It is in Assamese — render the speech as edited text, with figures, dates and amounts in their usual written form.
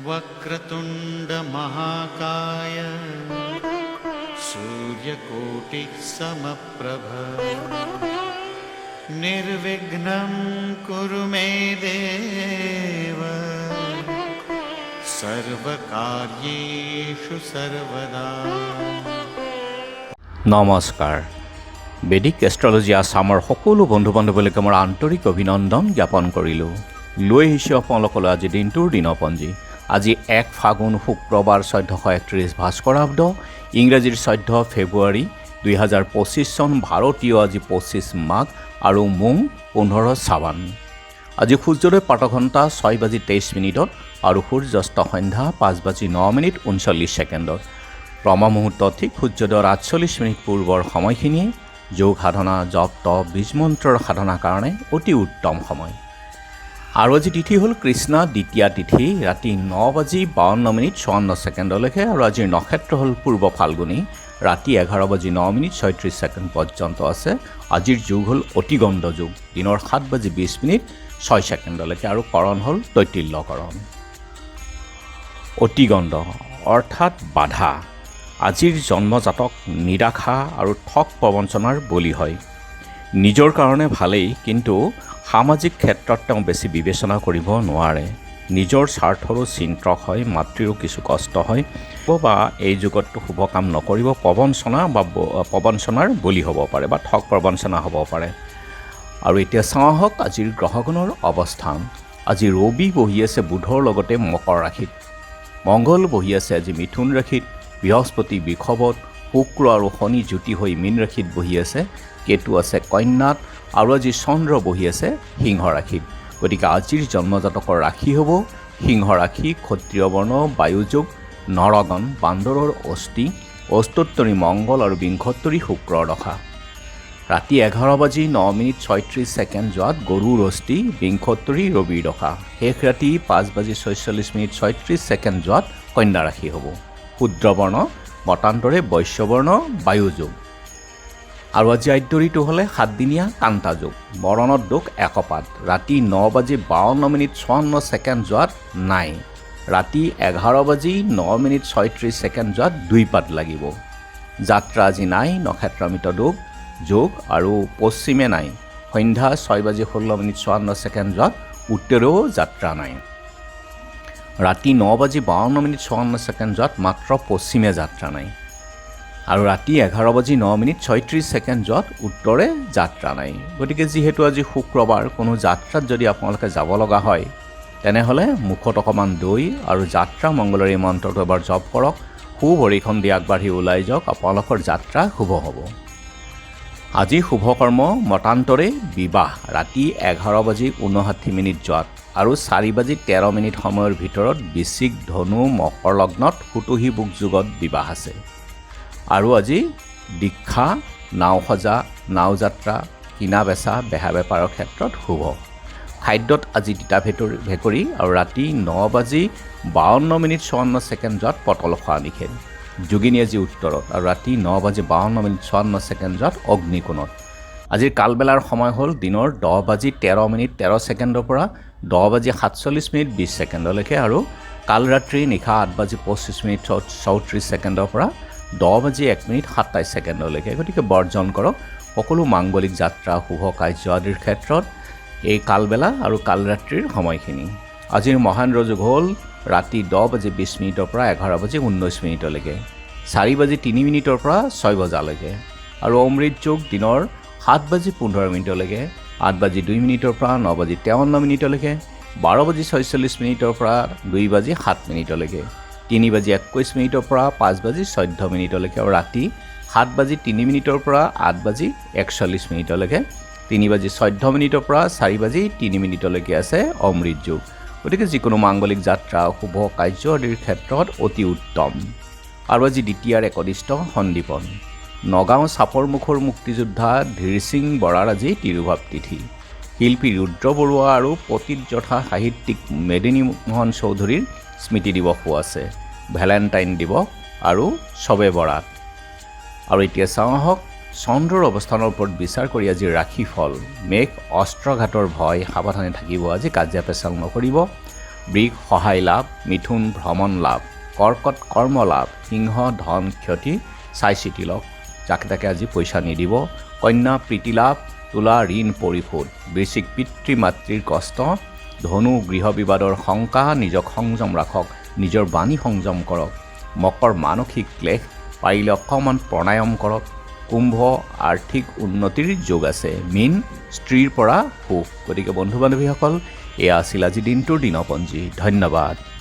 वक्रतुंड महाकाय सूर्यकोटि समप्रभ निर्विघ्नं कुरु मे देव सर्वकार्येषु सर्वदा। নমস্কাৰ। বেদিক এষ্ট্ৰলজি আছামৰ সকলো বন্ধু বান্ধৱীলৈকে মোৰ আন্তৰিক অভিনন্দন জ্ঞাপন কৰিলোঁ। লৈ আহিছোঁ আপোনালোকলৈ আজি দিনটোৰ দিনপঞ্জী। আজি 1 ফাগুন শুক্ৰবাৰ 1431 ভাস্কৰাব্দ, ইংৰাজীৰ 14 ফেব্ৰুৱাৰী 2025 চন, ভাৰতীয় আজি 25 মাঘ আৰু মোং 15 শ্ৰাৱণ। আজি সূৰ্যোদয় প্ৰাতঃঘণ্টা 6:23 আৰু সূৰ্যাস্ত সন্ধ্যা 5:09 39 ব্ৰহ্ম মুহূৰ্ত ঠিক সূৰ্যোদয়ৰ 48 পূৰ্বৰ সময়খিনিয়ে যোগ সাধনা, জপ তপ, বীজ মন্ত্ৰৰ সাধনাৰ কাৰণে অতি উত্তম সময়। আৰু আজি তিথি হ'ল কৃষ্ণা দ্বিতীয়া তিথি, ৰাতি 9:52 আৰু আজিৰ নক্ষত্ৰ হ'ল পূৰ্ব ফাল্গুনী, ৰাতি 11:09 পৰ্যন্ত আছে। আজিৰ যুগ হ'ল অতিগণ্ড যুগ, দিনৰ 7:20 আৰু কৰণ হ'ল তৈতিল্যকৰণ। অতিগণ্ড অৰ্থাৎ বাধা। আজিৰ জন্মজাতক নিৰাশা আৰু ঠগ প্ৰবঞ্চনাৰ বলি হয়। নিজৰ কাৰণে ভালেই, কিন্তু সামাজিক ক্ষেত্ৰত তেওঁ বেছি বিবেচনা কৰিব নোৱাৰে। নিজৰ স্বাৰ্থৰো চিন্তক হয়, মাতৃৰো কিছু কষ্ট হয় বা এই যুগতটো শুভ কাম নকৰিব, প্ৰবঞ্চনাৰ বলি হ'ব পাৰে বা ঠগ প্ৰবঞ্চনা হ'ব পাৰে। আৰু এতিয়া চাওঁ আহক আজিৰ গ্ৰহগণৰ অৱস্থান। আজি ৰবি বহি আছে বুধৰ লগতে মকৰ ৰাশিত, মংগল বহি আছে আজি মিথুন ৰাশিত, বৃহস্পতি বৃষভত, শুক্ৰ আৰু শনি যুতি হৈ মীন ৰাশিত বহি আছে, কেতু আছে কন্যাত আৰু আজি চন্দ্ৰ বহি আছে সিংহ ৰাশিত। গতিকে আজিৰ জন্মজাতকৰ ৰাশি হ'ব সিংহ ৰাশি, ক্ষত্ৰিয় বৰ্ণ, বায়ুযোগ, নৰগণ, বান্দৰৰ অস্থি, অস্তোত্তৰী মংগল আৰু বিংশোত্তৰী শুক্ৰৰ দশা। ৰাতি 11:09 যোৱাত গৰুৰ অস্থি, বিংশোত্তৰী ৰবিৰ দশা। শেষ ৰাতি 5:46 যোৱাত কন্যা ৰাশি হ'ব। শূদ্ৰবৰ্ণ, মতান্তৰে বৈশ্যবৰ্ণ, বায়ুযোগ। আৰু আজি আদ্যৰিটো হ'লে 7 দিনীয়া কান্তা যোগ, মৰণত দোষ একপাত। ৰাতি 9:52 যোৱাত নাই, ৰাতি 11:09 যোৱাত 2 পাত লাগিব। যাত্ৰা আজি নাই, নক্ষত্ৰামিত যোগ আৰু পশ্চিমে নাই। সন্ধ্যা 6:16 যোৱাত উত্তৰেও যাত্ৰা নাই। ৰাতি 9:52 যোৱাত মাত্ৰ পশ্চিমে যাত্ৰা নাই। আৰু ৰাতি 11:09 যোৱাত উত্তৰে যাত্ৰা নাই। গতিকে যিহেতু আজি শুক্ৰবাৰ, কোনো যাত্ৰাত যদি আপোনালোকে যাব লগা হয় তেনেহ'লে মুখত অকণমান দৈ আৰু যাত্ৰা মংগলৰ এই মন্ত্ৰটো এবাৰ জপ কৰক। সুভৰিখন দি আগবাঢ়ি ওলাই যাওক, আপোনালোকৰ যাত্ৰা শুভ হ'ব। আজি শুভকৰ্ম মতান্তৰে বিবাহ, ৰাতি 11:59 যোৱাত আৰু 4:13 সময়ৰ ভিতৰত বৃশ্চিক, ধনু, মকৰ লগ্নত সুতুহি বুক যুগত বিবাহ আছে। আৰু আজি দীক্ষা, নাও সজা, নাও যাত্ৰা, কিনা বেচা, বেহা বেপাৰৰ ক্ষেত্ৰত শুভ। খাদ্যত আজি তিতা ভেকুৰী আৰু ৰাতি 9:52 যোৱাত পটল খোৱা নিষেধ। যোগিনী আজি উত্তৰত আৰু ৰাতি 9:52 যোৱাত অগ্নিকোণত। আজিৰ কালবেলাৰ সময় হ'ল দিনৰ 10:13 পৰা 10:47 আৰু কাল ৰাত্ৰি নিশা 8:25 পৰা 10:01 গতিকে বৰ্জন কৰক সকলো মাংগলিক যাত্ৰা, শুভ কাৰ্য আদিৰ ক্ষেত্ৰত এই কালবেলা আৰু কালৰাত্ৰিৰ সময়খিনি। আজিৰ মহেন্দ্ৰ যোগ হ'ল ৰাতি 10:20 পৰা 11:19 4:03 পৰা 6 বজালৈকে। আৰু অমৃত যোগ দিনৰ 7:15 8:02 পৰা 9:53 12:46 পৰা 2:07 3:21 পৰা 5:14 আৰু ৰাতি 7:03 পৰা 8:41 3:14 পৰা 4:03 আছে অমৃত যোগ। গতিকে যিকোনো মাংগলিক যাত্ৰা, শুভ কাৰ্য আদিৰ ক্ষেত্ৰত অতি উত্তম। আৰু আজি দ্বিতীয়াৰ একনিষ্ঠ সন্দীপন। নগাঁও চাপৰমুখৰ মুক্তিযোদ্ধা ধীৰ সিং বৰাৰ আজি তিৰুভাৱ তিথি। শিল্পী ৰুদ্ৰ বৰুৱা আৰু পতিতযথা সাহিত্যিক মেদিনী মোহন চৌধুৰীৰ স্মৃতি দিৱসো আছে। ভেলেণ্টাইন দিৱস আৰু শবে বৰাত। আৰু এতিয়া চাওঁ আহক চন্দ্ৰৰ অৱস্থানৰ ওপৰত বিচাৰ কৰি আজি ৰাশিফল। মেঘ অস্ত্ৰঘাতৰ ভয়, সাৱধানে থাকিব। আজি কাজিয়া পেচাল নকৰিব। বৃষ সহায় লাভ, মিথুন ভ্ৰমণ লাভ, কৰ্কট কৰ্ম লাভ, সিংহ ধন ক্ষতি, চাই চিতি লওক। যাকে তাকে আজি পইচা নিদিব। কন্যা প্ৰীতি লাভ, তুলা ঋণ পৰিশোধ, বৃশ্চিক পিতৃ মাতৃৰ কষ্ট, ধনু গৃহ বিবাদৰ শংকা, নিজক সংযম ৰাখক, নিজৰ বাণী সংযম কৰক। মকৰ মানসিক ক্লেশ, পাৰিলে অকণমান প্ৰণায়াম কৰক। কুম্ভ আৰ্থিক উন্নতিৰ যোগ আছে। মীন স্ত্ৰীৰ পৰা সুখ। গতিকে বন্ধু বান্ধৱীসকল, এয়া আছিল আজি দিনটোৰ দিনপঞ্জী। ধন্যবাদ।